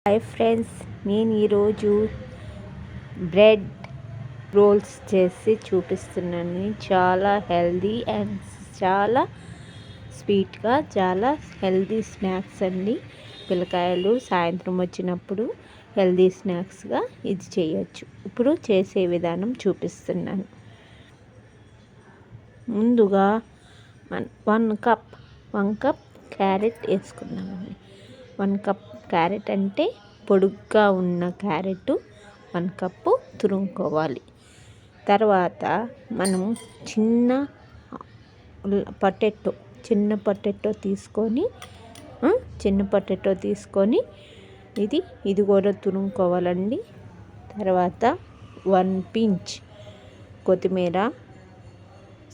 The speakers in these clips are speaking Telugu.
హాయ్ ఫ్రెండ్స్, నేను ఈరోజు బ్రెడ్ రోల్స్ చేసి చూపిస్తున్నాను. చాలా హెల్దీ అండ్ చాలా స్వీట్గా, చాలా హెల్దీ స్నాక్స్ అండి. పిల్లకాయలు సాయంత్రం వచ్చినప్పుడు హెల్దీ స్నాక్స్గా ఇది చేయొచ్చు. ఇప్పుడు చేసే విధానం చూపిస్తున్నాను. ముందుగా 1 కప్ క్యారెట్ వేసుకున్నామండి. 1 కప్ క్యారెట్ అంటే పొడుగ్గా ఉన్న క్యారెట్ 1 కప్పు తురుముకోవాలి. తర్వాత మనం చిన్న పొటాటో తీసుకొని ఇది కూడా తురుముకోవాలండి. తర్వాత 1 పించ్ కొత్తిమీర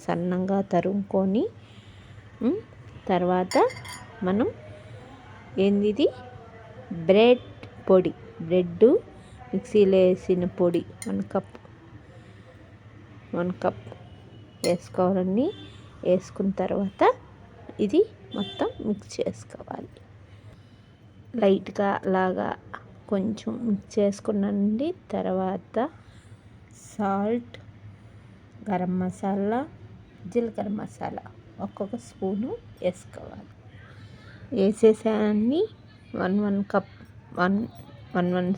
సన్నంగా తరుముకొని, తర్వాత మనం ఇది బ్రెడ్ పొడి, బ్రెడ్ మిక్సీలో వేసిన పొడి 1 కప్ వేసుకోవాలండి. వేసుకున్న తర్వాత ఇది మొత్తం మిక్స్ చేసుకోవాలి. లైట్గా అలాగా కొంచెం మిక్స్ చేసుకున్నానండి. తర్వాత సాల్ట్, గరం మసాలా, జీలకర్ర మసాలా ఒక్కొక్క స్పూను వేసుకోవాలి. వేసేసాన్ని 1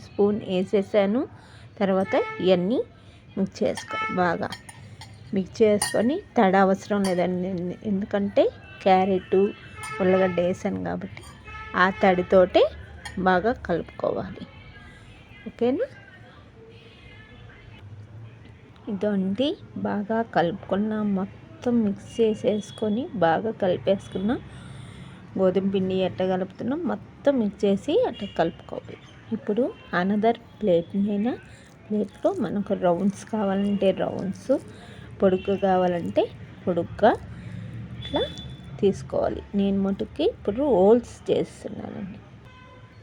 స్పూన్ వేసేసాను. తర్వాత ఇవన్నీ మిక్స్ చేసుకోవాలి. బాగా మిక్స్ చేసుకొని తడ అవసరం లేదండి, ఎందుకంటే క్యారెట్ ఉల్లగడ్డ వేసాను కాబట్టి ఆ తడితోటే బాగా కలుపుకోవాలి. ఓకేనా? ఇదండి బాగా కలుపుకున్న, మొత్తం మిక్స్ చేసేసుకొని బాగా కలిపేసుకున్న గోధుమ పిండి ఎట్ట కలుపుతున్నాం మొత్తం మిక్స్ చేసి అట్ట కలుపుకోవాలి. ఇప్పుడు అనదర్ ప్లేట్లో మనకు రౌండ్స్ కావాలంటే రౌండ్స్, పొడుగ్గా కావాలంటే పొడుగ్గా ఇట్లా తీసుకోవాలి. నేను మటుకి ఇప్పుడు రోల్స్ చేస్తున్నానండి.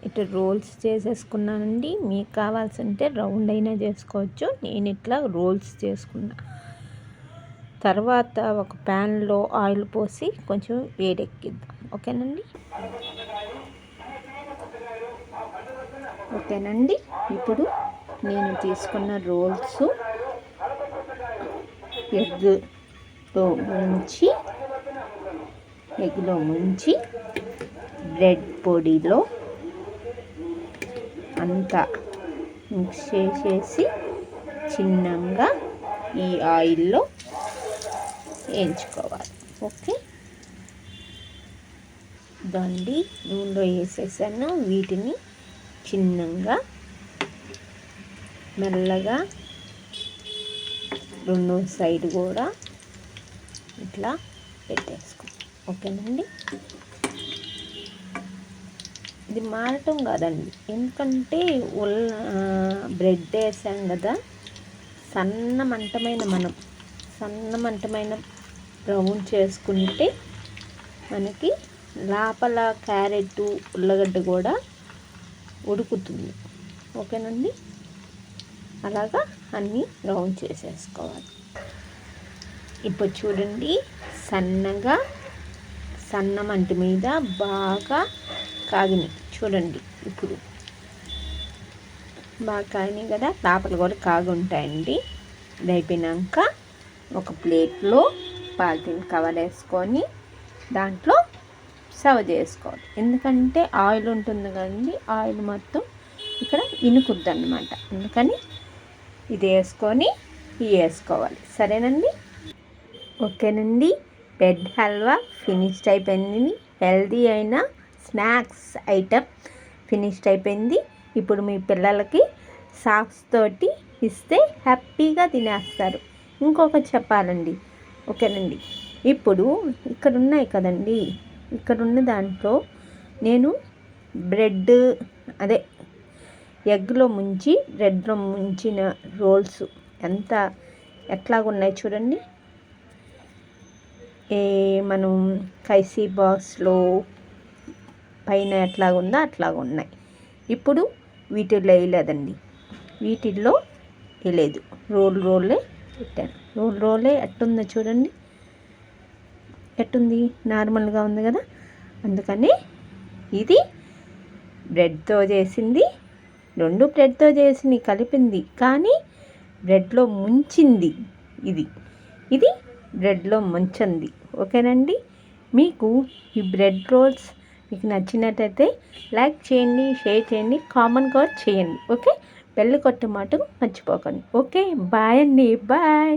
ఇట్లా రోల్స్ చేసేసుకున్నానండి. మీకు కావాల్సింటే రౌండ్ అయినా చేసుకోవచ్చు. నేను ఇట్లా రోల్స్ చేసుకున్నా. తర్వాత ఒక ప్యాన్లో ఆయిల్ పోసి కొంచెం వేడెక్కిద్దాం. ఓకేనండి. ఇప్పుడు నేను తీసుకున్న రోల్స్ ఎగ్లో ముంచి బ్రెడ్ పొడిలో అంతా మిక్స్ చేసేసి చిన్నగా ఈ ఆయిల్లో వేయించుకోవాలి. ఓకే, దాన్ని నూనెలో వేసేసాను. వీటిని చిన్నగా మెల్లగా రెండో సైడ్ కూడా ఇట్లా పెట్టేసుకో. ఓకేనండి. ఇది మారటం కాదండి, ఎందుకంటే బ్రెడ్ వేసాం కదా, సన్న మంటమైన బ్రౌన్ చేసుకుంటే మనకి లోపల క్యారెట్ ఉల్లగడ్డ కూడా ఉడుకుతుంది. ఓకేనండి. అలాగా అన్నీ రౌండ్ చేసేసుకోవాలి. ఇప్పుడు చూడండి, సన్న మంట మీద బాగా కాగినాయి. చూడండి, ఇప్పుడు బాగా కాగినాయి కదా, లోపల కూడా కాగి ఉంటాయండి. ఇది అయిపోయినాక ఒక ప్లేట్లో పాలిథిన్ కవర్ వేసుకొని దాంట్లో సర్వ్ చేసుకోవాలి. ఎందుకంటే ఆయిల్ ఉంటుంది కదండి, ఆయిల్ మొత్తం ఇక్కడ ఇనుకుద్ది అన్నమాట. అందుకని ఇది వేసుకొని వేసుకోవాలి. సరేనండి. ఓకేనండి. బ్రెడ్ హల్వా ఫినిష్డ్ అయిపోయింది. హెల్దీ అయిన స్నాక్స్ ఐటమ్ ఫినిష్డ్ అయిపోయింది. ఇప్పుడు మీ పిల్లలకి సాక్స్ తోటి ఇస్తే హ్యాపీగా తినేస్తారు. ఇంకొకటి చెప్పాలండి. ఓకేనండి. ఇప్పుడు ఇక్కడ ఉన్నాయి కదండి, ఇక్కడున్న దాంట్లో నేను ఎగ్లో ముంచిన రోల్స్ ఎట్లాగున్నాయి చూడండి. మనం కైసీ బాక్స్లో పైన ఎట్లాగుందో అట్లాగున్నాయి. ఇప్పుడు వీటిల్లో వేయలేదండి, వేయలేదు. రోలే పెట్టాను. రోలే ఎట్టుందో చూడండి, ఎట్టుంది, నార్మల్గా ఉంది కదా. అందుకని ఇది బ్రెడ్తో చేసింది రెండు బ్రెడ్తో చేసి కలిపింది, కానీ బ్రెడ్లో ముంచింది ఇది బ్రెడ్లో ముంచింది. ఓకేనండి. మీకు ఈ బ్రెడ్ రోల్స్ మీకు నచ్చినట్టయితే లైక్ చేయండి, షేర్ చేయండి, కామెంట్ కూడా చేయండి. ఓకే, బెల్ కొట్టే మాట మర్చిపోకండి. ఓకే, బాయ్ అండి, బాయ్.